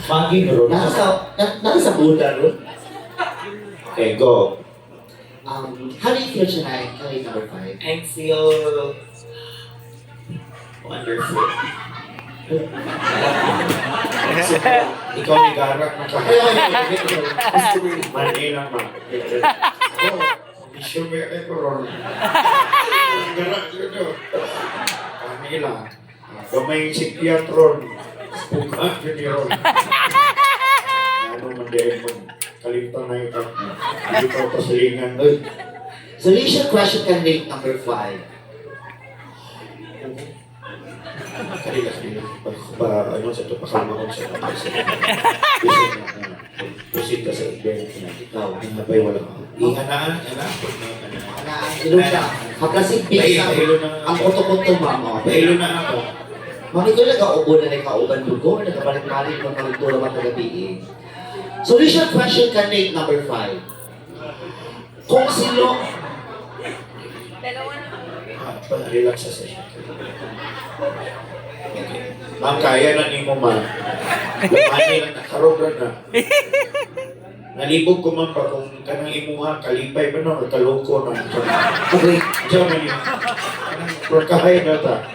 Faggy ron. Nasa Buddha ron. Okay, go. How do you feel tonight? Number 5. I feel wonderful. Ikaw ni Garak na mali lang ba? Hindi sure may ako ron. Garak dito. Kami lang. Gamay si Piatron. Buka yun ni ron. Ano man din mo. Kalimutan na ito. Hindi ko pasilingan. Solution question candidate number 5. Kanila. Ano sa ito, pakamahon sa ito. Pusit ka sa event na ikaw. Ang nabay walang ako. Ihanaan, Ilog siya. Kaplasik base ang koto-koto mama. Pailo na ako. Mami ko nag-aubo na nag-auban lugo. Nagkabalik-balik ng kalugtura matagabiin. Solution question candidate number 5. Kung sino... Relax sa session. Okay. Ma'am, kaya na ni mo, ma'am. Lumani lang, nakarobra na. Nalibog ko, ma'am, pa kung kanang imuha, kalipay ba na, kaloko na. Okay. Diyan man yun. Perkahay na ta.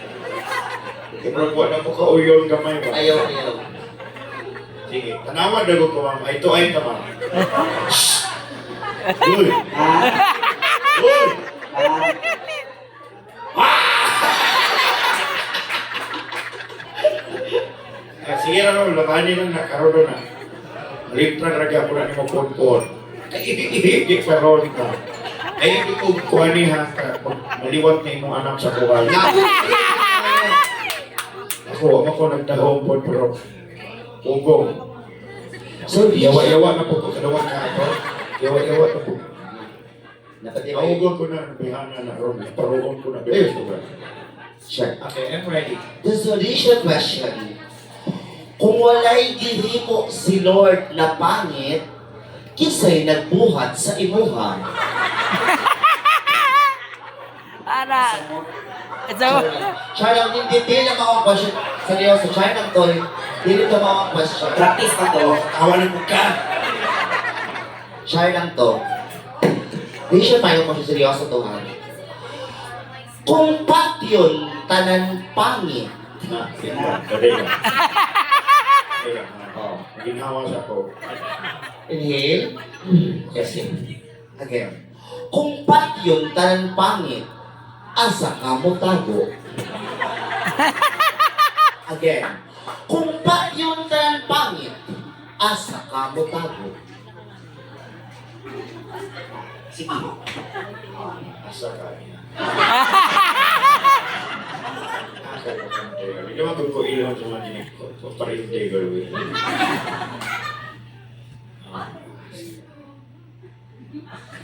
Ibragwa na po ka-uyon gamay ba? Ayaw. Sige, tanawan na ko, ma'am. Ito ay ta, ma'am. Uy! Uy! Sige lang, labani lang nakaroon na. Lipran raga ko na ni mo pon-pon. Ibig sa ron ka. Ay, hindi ko kuha ni ha. Maliwat na yung anak sa kuha. Ako ko nagtahong po, pero ugong. So, Yawa-yawa na po ko. Kadawang ka ako. Yawa-yawa na po. Ugong ko na. Bihana na ron. Parugong ko na. Sure. Okay, I'm ready. The solution question. Kung walay gihimo si Lord na pangit, kisay nagbuhat sa imuha. Para. Char, hindi na mga question. Seryoso, Char ng toy. Hindi to mga question. Practice ka to. Tawanan mo ka. Char lang to. Hindi siya tayo kung seryoso to ha. Kung patyon tanan pangit. Dali lang. Oh, ginawa sa ko. Inhale. Yes. Again. Kung patyon tanan pangit, asa ka mo tago. Again. Kung patyon tanan pangit, asa ka mo tago. Sige. Asa ka niya. Hindi naman kung ko ilang sa mga dinig ko. Parinde gawin.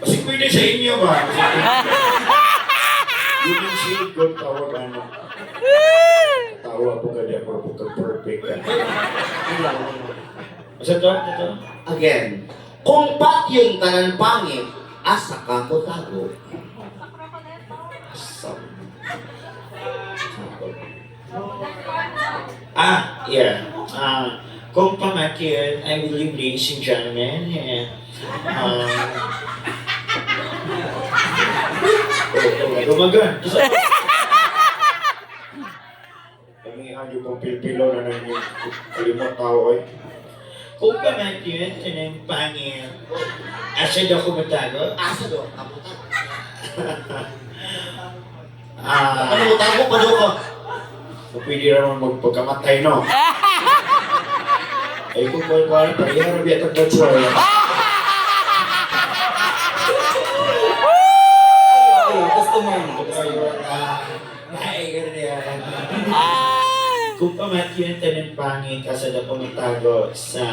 Kasi pwede sa inyo ba? Yun yung shield ko, tawag ano. Tawa po ka niya, pero po perfect ka. Masa to? Ito? Again. Kung patyon tanan pangit, asa ka mo tago. Yeah. Kung pamakyan, I believe, ladies and gentlemen, lumagan. Kami ang yung pilpilo na nang kalimot tao ay. Kung pamakyan, tanang pangin, asa daw ko matago? Asa do? Amo tago. Ano Ano mo tago? Pado ko. pwede naman magpagkamatay, no? Ay, kung ba, parehara biya tagbatsura. Gusto mo. Ay, ganyan. Kung pamatyan tanan pangin, kasi na pumatago sa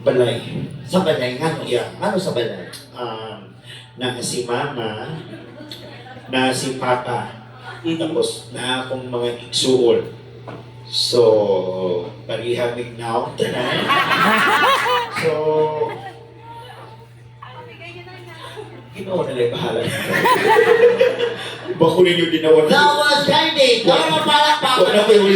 balay. Sa balay, ano? Yeah. Ano sa balay? Na si mama, na si papa, tapos na akong mga igsuol. So, parihamig na akong tanan. So, ginawa na lang bahala. Bakulin yung ginawa na. That was Candy! Kaya mapalakpak! Wala ko yung